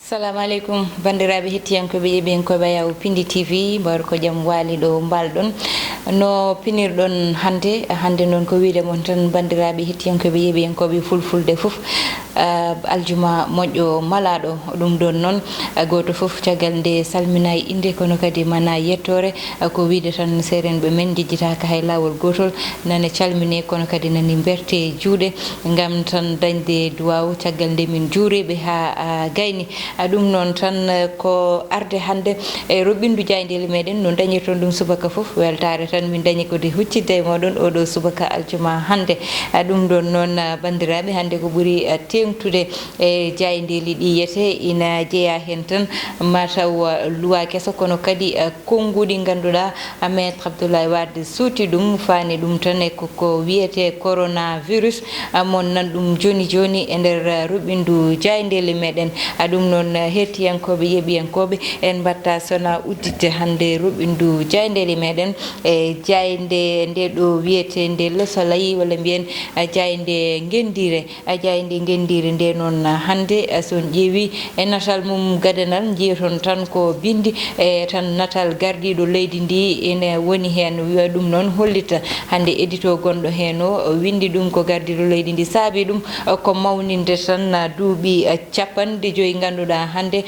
Assalamu alaikum bandiraɓe hettiyankoɓe ƴeɓenkoɓe yaw Pindi TV mbar ko jaam waali ɗo mbalɗon no pinirɗon hande noon ko wiide mon tan bandiraɓe hettiyankoɓe ƴeɓenkoɓe fulfulde fof aljuma moƴƴo malaɗo ɗum ɗon noon goto fof caggal nde salmina inde kono kadi mana yettore ko wiide tan serenɓe men jejjitaka hay lawol gotol nane calmine kono kadi nani berte juuɗe gam tan dañde duwaw caggal nde min juuriɓe ha gayni ɗum noon tan ko arde hande e roɓindu jaydeli meɗen no dañirton ɗum subaka fof weltare tan min dañi kode huccidde e moɗon oɗo subaka aljuma hande ɗum ɗon noon bandiraɓe hande ko ɓuuri tengtude e jaydeli ɗi yete ina jeeya hen tan mataw luwa kesso kono kadi konngudi ganduɗa maître Abdoulaye Wade suuti ɗum fani ɗum tan e koko wiyete coronavirus mon nan ɗum joni joni e nder roɓindu jaydeli meɗen ɗum noon hettiyankoɓe yeɓiyankoɓe en batta sona udditde hande roɓindu jaydeli meɗen e jayde nde ɗo wiyete nde Le Soleil walla mbiyen jayde gendire jayde gendire nde noon hande son ƴeewi e natal mum gadanal jiiton tan ko bindi e tan natal gardiɗo leydi ndi ene woni hen wiya ɗum noon hollita hande édito gonɗo hen o windi ɗum ko gardiɗo leydi ndi saabi ɗum ko mawninde tan duuɓi 50 ganduɗa hande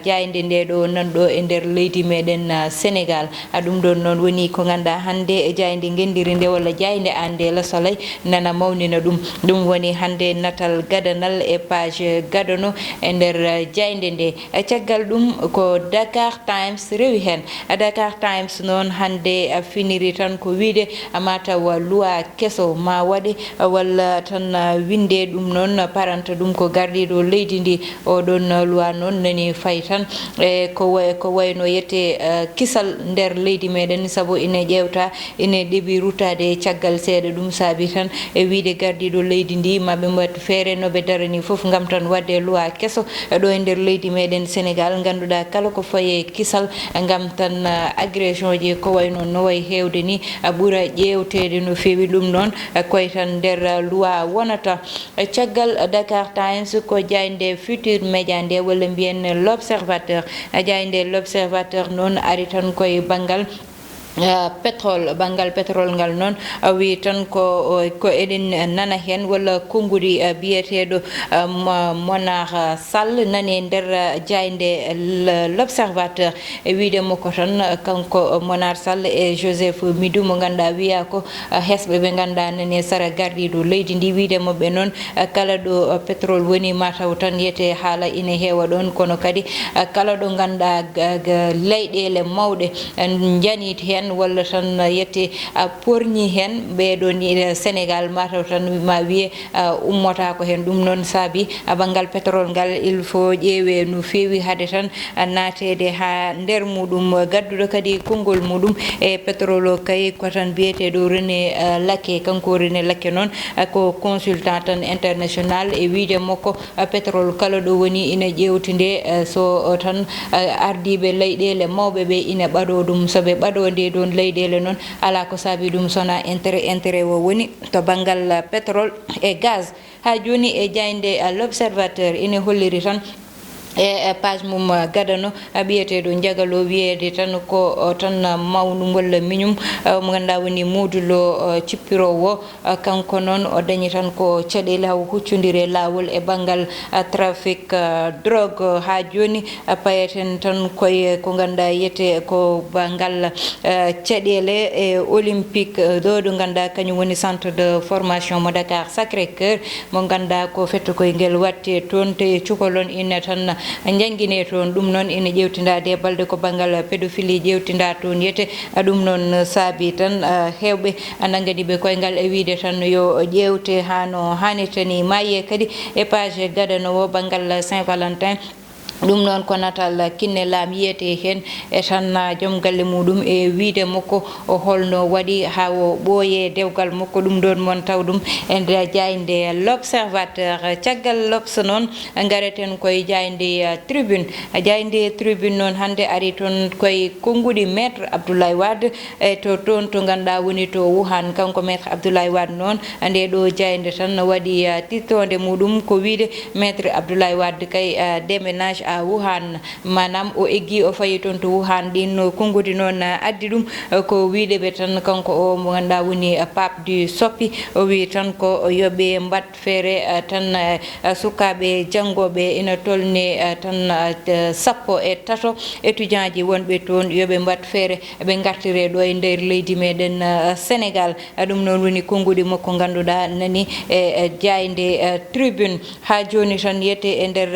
jayde nde ɗo nanɗo e nder leydi meɗen Sénégal ɗum ɗon noon woni ko ganduɗa hande jayde gendiri nde walla jayde ande Le Soleil nana mawnina ɗum woni hande natal gadanal e page gadano e nder jayde nde caggal ɗum ko Dakar Times rewi hen Dakar Times noon hande finiri tan ko wiide mataw luwa kesso ma waɗe walla tan winde ɗum noon paranta ɗum ko gardiɗo leydi ndi oɗon luwa noon nani fay tan e ko wayno yette kisal nder leydi meɗen saabu ine ƴewta ine ɗeɓi rutade caggal seeɗa ɗum saabi tan e wiide gardiɗo leydi ndi maɓe mbat feere noɓe darani foof gam tan wadde luwa kesso ɗo e nder leydi meɗen Sénégal ganduɗa kala ko faye kisal gam tan agression ji ko wayno no way hewde ni ɓuura ƴewtede no fewi ɗum noon koye tan nder luwa wonata caggal Dakar Times ko jayde Futur Média nde walla mbiyen L'Observateur jayde L'Observateur noon ari tan koye banggal pétrole bangal pétrole ngal noon wi tan ko eɗen nana hen walla konngudi biyeteɗo Monar Sall nani nder jayde L'Observateur e wiidemo ko tan kanko Monar Sall e Joseph Midou mo ganduɗa wiya ko hesɓe ɓe ganduɗa nani sara gardiɗo leydi ndi wiidemo ɓe noon kala ɗo pétrole woni mataw tan yete haala ina heewa ɗon kono kadi kala ɗo ganduɗa leyɗele mawɗe janit hen walla tan yette porñi hen ɓeɗo ni Sénégal mataw tan ma wiye ummota ko hen ɗum noon saabi banggal pétrole ngal il faut ƴeewe no fewi haade tan natede ha nder muɗum gadduɗo kadi konngol muɗum e pétrole o kay ko tan biyeteɗo René Laké kanko René Laké noon ko consultant tan international e wiide makko pétrole kala ɗo woni ina ƴewtide so tan ardiɓe leyɗele mawɓe ɓe ina ɓaɗo ɗum soɓe ɓaɗode ɗon leyɗele noon ala ko saabi ɗum sona intérêt o woni to banggal pétrole et gaz ha joni e jayde L'Observateur ina holliri tan e page mum gadano ɓiyeteɗo jagalo wiyede tan ko tan mawnum walla miñum mo ganduɗa woni modulo cippirowo kanko noon o dañi tan ko caɗele haw huccodire lawol e banggal trafic drogue ha joni payeten tan koye ko ganduɗa yiyete ko banggal caɗele e olympique ɗo ɗo ganduɗa kañum woni centre de formation mo Dakar Sacré-Cœur mo ganduɗa ko fetto koye guel watte toon te cukalon ina tan jangguine toon ɗum noon ina ƴewtidade e balde ko banggal pédophilie ƴewtinda toon yete ɗum noon saabi tan hewɓe nangganiɓe koyngal e wiide tan yo ƴewte hano hannirta ni maye kadi e page gadanowo banggal Saint-Valentin ɗum noon ko natal kinne laam yiyete hen e tan joom galle muɗum e wiide makko o holno waɗi ha o ɓooye dewgal makko ɗum ɗon mon taw ɗum e nder jayde L'Observateur caggal L'Obs noon gareten koye jayde Tribune noon hande ari toon koye konngudi maître Abdoulaye Wade e to toon to ganduɗa woni to Wuhan kanko maître Abdoulaye Wade noon nde ɗo jayde tan waɗi tittode muɗum ko wiide maître Abdoulaye Wade kay déménage Wuhan manam o eggi o fayi ton to Wuhan din no kongudi non addi dum ko wiide be tan kanko o mo ganda woni Pape du Soppi o wi tan ko yobe mbat fere tan sukabe jangobe ina tolni tan sappo e tato étudiant ji wonbe ton yobe mbat fere be gartire do e nder leydi meden Sénégal dum non woni kongudi makko ganduda nani e jaynde tribune ha joni tan yete e nder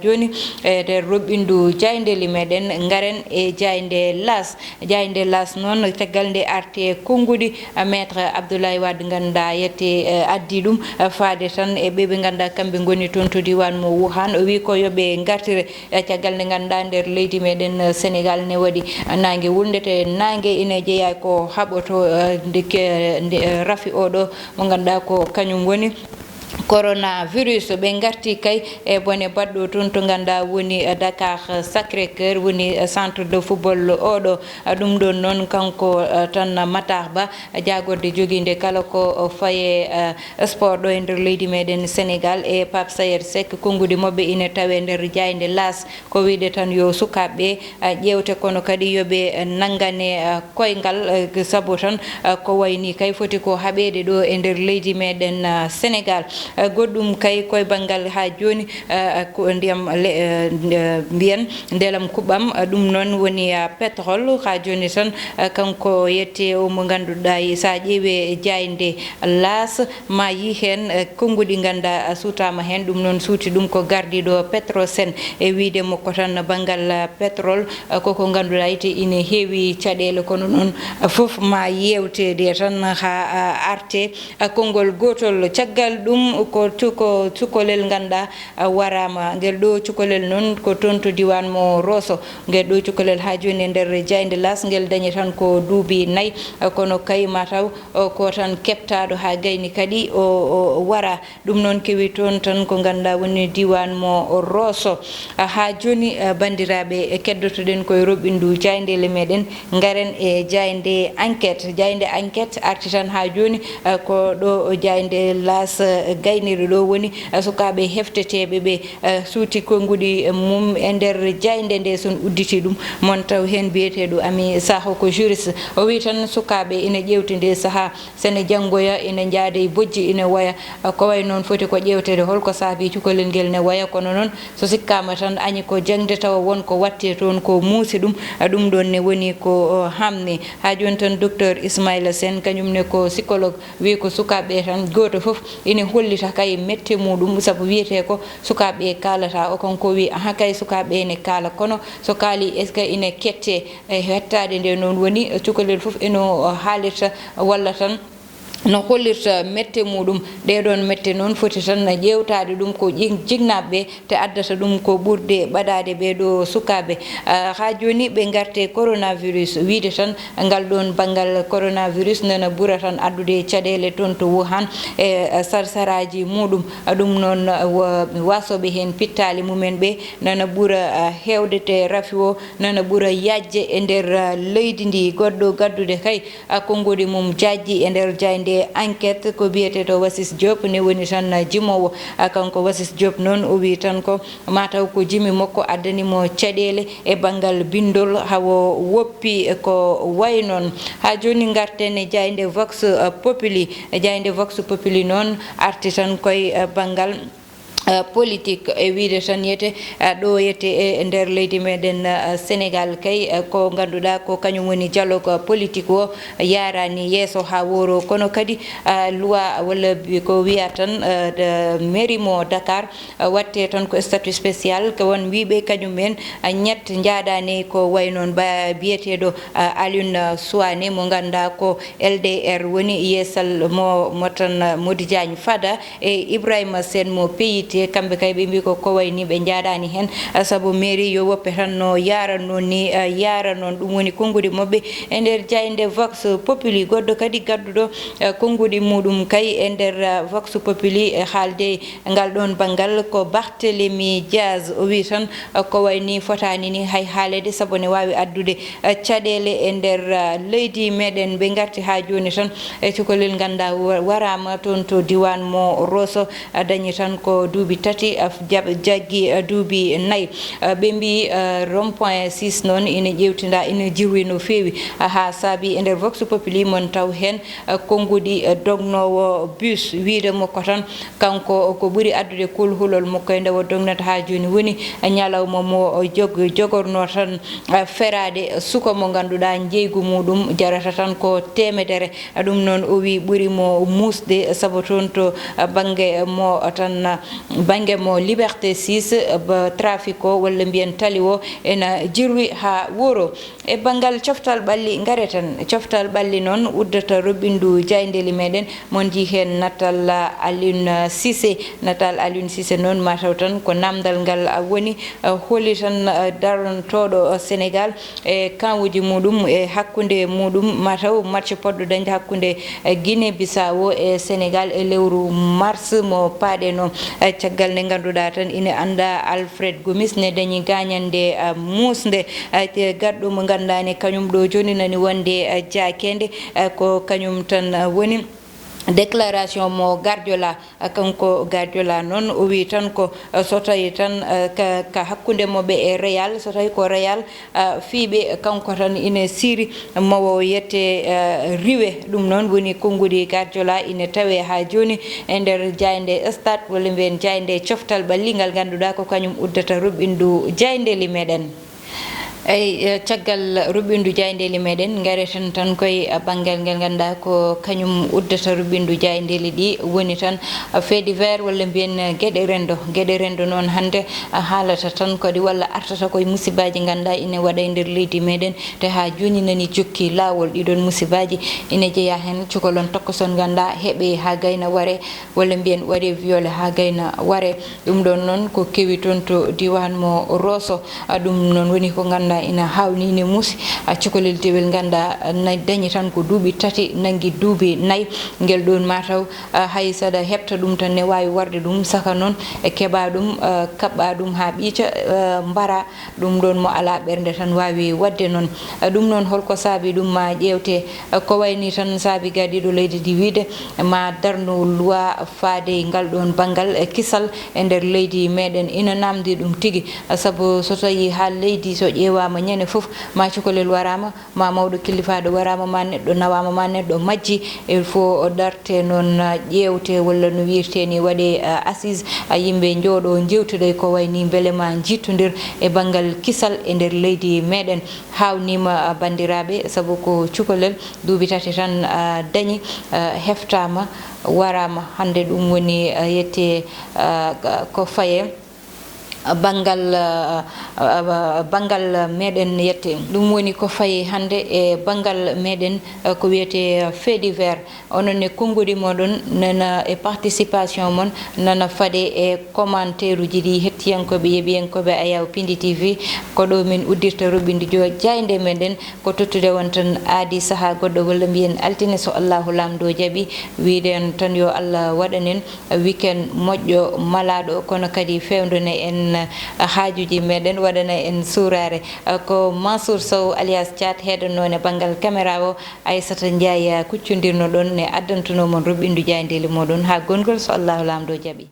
joni e der robindu jayndeli meden ngaren e jaynde las non tagal nde arte kongudi maître Abdoulaye Wade ganda yete addi dum faade tan e bebe ganda kambe goni ton to diwan mo Wuhan o wi ko yobe gartire tagal nde ganda nder leydi meden Sénégal ne wadi nange wundete nange ina jeeya ko haboto de rafi odo mo ganda ko kanyum woni coronavirus be ngarti kay e bone baddo ton to ganda woni Dakar Sacré-Cœur woni centre de football odo dum don non kanko tan Matar Ba jagorde joginde kala ko faye sport do ender leydi meden Sénégal e Pape Sayer Seck kongudi mobbe ina tawe nder jaynde las ko wiide tan yo sukabe ƴewte kono kadi yobe nangane koyngal sabo tan ko wayni kay foti ko habede do ender leydi meden Sénégal goddum kay koy bangal ha joni ko ndiyam mbiyen ndelam kubam dum non woni pétrole ha joni tan kanko yette o mo ganduda sa ƴeewe jaynde las ma yi hen kongudi ganda sutama hen dum non suuti dum ko gardido Petrosen e wiide mo ko tan bangal pétrole koko ganduda ite ine heewi caɗele kono non fof ma yewtede tan ha arte kongol gotol caggal dum ko cukolel ganda warama ngel do cukolel non ko tonto diwan mo Rosso ngel do cukolel ha joni nder jaynde las ngel dañi tan ko duubi nay kono kay mataw ko tan keptado ha gayni kadi o wara dum non kewi ton tan ko ganda woni diwan mo Rosso ha joni bandirabe keddoto den koy robindu jaynde le meden ngaren e jaynde enquête arti tan ha joni ko do jaynde las gayniri do woni sukabe heftetebe be suuti kongudi mum e nder jaynde nde son udditi dum mon taw hen biyetedo ami saho ko juriste o wi tan sukabe ina ƴewtinde saha sene jangoya ina jaade bojji ina waya ko way non foti ko ƴewtede holko saabi cukolel ngel ne waya kono non so sikkama tan ani ko jangde taw won ko watte ton ko muusi dum don ne woni ko hamni ha joni tan docteur Ismaïla Sen kanyum ne ko psychologue wi ko sukabe tan goto fof ine hollita kay mette mudum sabu wiete ko sukabe kalata o kon ko wi ha kay sukabe ne kala kono so kali est ce que ine kette e hettade nde non woni cukalel fof eno haalita walla tan no hollirta mette mudum de don mette non foti tan ƴewtade dum ko jignabe te addata dum ko burde badade be do sukabe ha joni be ngarte coronavirus wiide tan ngal don bangal coronavirus nana bura tan addude caɗele ton to Wuhan e sarsaraji mudum dum non wasobe hen pittali mumen be nana bura hewdete rafiwo nana bura yajje e nder leydi ndi goddo gaddude kay kongodi mum jajji e nder jaynde enquête ko biete to Wasis Diop ne woni tan jimowo kanko Wasis Diop non o wi tan ko mataw ko jimi makko addani mo caɗele e bangal bindol hawo woppi ko way non ha joni garten e jaynde Vox Populi non arti tan koy bangal politique e wiide tan yete do yete e nder leydi meden Sénégal kay ko ganduda ko kanyum woni dialogue politique o yarani yeso ha woro kono kadi loi wala ko wiya tan mairie mo Dakar watte tan ko statut spécial ko won wibe kanyum men ñett njaadani ko way non ba biyetedo Alioune Souane mo ganda ko LDR woni yesal mo tan Mody Diagne Fada e Ibrahima Sen mo peyite kambe kay be mbi ko wayni be jaadani hen sabu mairie yo woppe tan no yara non ni yara non dum woni kongudi mobbe e nder jaynde Vox Populi goddo kadi gaddudo kongudi mudum kay e nder Vox Populi haalde ngal don bangal ko Barthélémy Diaz o wi tan ko wayni fotani ni hay haalede sabu ne wawi addude caɗele e nder leydi meden be garti ha joni tan e cukolel ganda warama ton to diwan mo Rosso dañi tan ko duubi tati jaggi duubi nayi ɓe mbi rond-point 6 noon ina ƴewtinda ina jirwi no feewi ha saabi e nder vox populi mon taw hen konngudi dognowo bus wiidemo ko tan kanko ko ɓuri addude kulhulol makko e nde o dognata ha joni woni ñalawma mo jogorno tan ferade suka mo ganduɗa jeygu muɗum jarata tan ko temedere ɗum noon o wi ɓurimo musde saabu toon to banggue mo liberté 6 trafic o walla mbiyen tali o ena jirwi ha wuro e banggal coftal ɓalli gaare tan coftal ɓalli noon uddata roɓɓindu jaydeli meɗen mon ji hen natal Aliou Cissé noon mataw tan ko namdal ngal woni holi tan darontoɗo Sénégal e kawuji muɗum e hakkude muɗum mataw match podɗo dañde hakkude Guinée Bissau e Sénégal e lewru mars mo paaɗeno caggal nde ganduɗa tan ina anda Alfred Gomis ne dañi gagnande musde garɗo mo gandani kañum ɗo joni nani wonde jakende ko kañum tan woni déclaration mo Guardiola kanko Guardiola noon o wi tan ko so tawi tan ka hakkude moɓe e Real so tawi ko Real fiiɓe kanko tan ina siri mawo yette riwe ɗum noon woni konngudi Guardiola ina tawe ha joni e nder jayde stade walla mbiyen jayde coftal ɓalli ngal ganduɗa ko kañum uddata roɓɓindu jaydeli meɗen eyi caggal ruɓɓindu jaydeli meɗen gareten tan koye banggal ngel ganduɗa ko kañum uddata ruɓɓindu jaydeli ɗi woni tan fait divers walla mbiyen gueɗe rendo noon hande haalata tan kadi walla artata koye musibaji ganduɗa ina waɗa e nder leydi meɗen te ha joni nani jokki lawol ɗiɗon musibaji ina jeeya hen cukalon tokkoson ganduɗa heeɓe ha gayna ware walla mbiyen waɗe violé ha gayna ware ɗum ɗon noon ko kewi toon to diwan mo Rosso ɗum noon woni ko ganduɗa ina hawni ne muusi cukalel tewel ganda dañi tan ko duuɓi tati nangui duuɓi nayyi ngel ɗon mataw hay saɗa heɓta ɗum tan ne wawi warde ɗum saka noon e keeɓa ɗum kaɓɓa ɗum ha ɓiica mbara ɗum ɗon mo ala ɓerde tan wawi wadde noon ɗum noon holko saabi ɗum ma ƴewte ko wayni tan saabi gardiɗo leydi ndi wiide ma darno loi faade ngal ɗon banggal kisal e nder leydi meɗen ina namdi ɗum tigui saabu so tawi ha leydi so ƴeewa ñande foof ma cukalel warama ma mawɗo kilifaɗo warama ma neɗɗo nawama ma neɗɗo majji il faut darte noon ƴewte walla no wirte ni waɗe assise yimɓe jooɗo jewtude ko wayni beele ma jittodir e banggal kisal e nder leydi meɗen hawnima bandiraɓe saabu ko cukalel duuɓi tati tan dañi heftama warama hande ɗum woni yette ko faye bangal meɗen yette ɗum woni ko fayi hande e bangal meɗen ko wiyete fait divers ononne konngudi moɗon nana e participation mon nana faade e commentaire uji ɗi hettiyankoɓe yeeɓiyankoɓe Ayaw Pindi TV ko ɗo min uddirta roɓɓinde jayde meɗen ko tottude won tan aadi saaha goɗɗo walla mbiyen altine so Allahu lamdo jaaɓi wiiden tan yo Allah waɗanen weekend moƴƴo malaɗo kono kadi fewndone en haajuji meɗen waɗana en surare ko Mansour Sow alias Thiat heɗannone banggal caméra o Aissata Ndiaye kuccodirno ɗon ne addantunomon roɓɓindu jaydeli moɗon ha gongol so Allahu lamdo jaaɓi.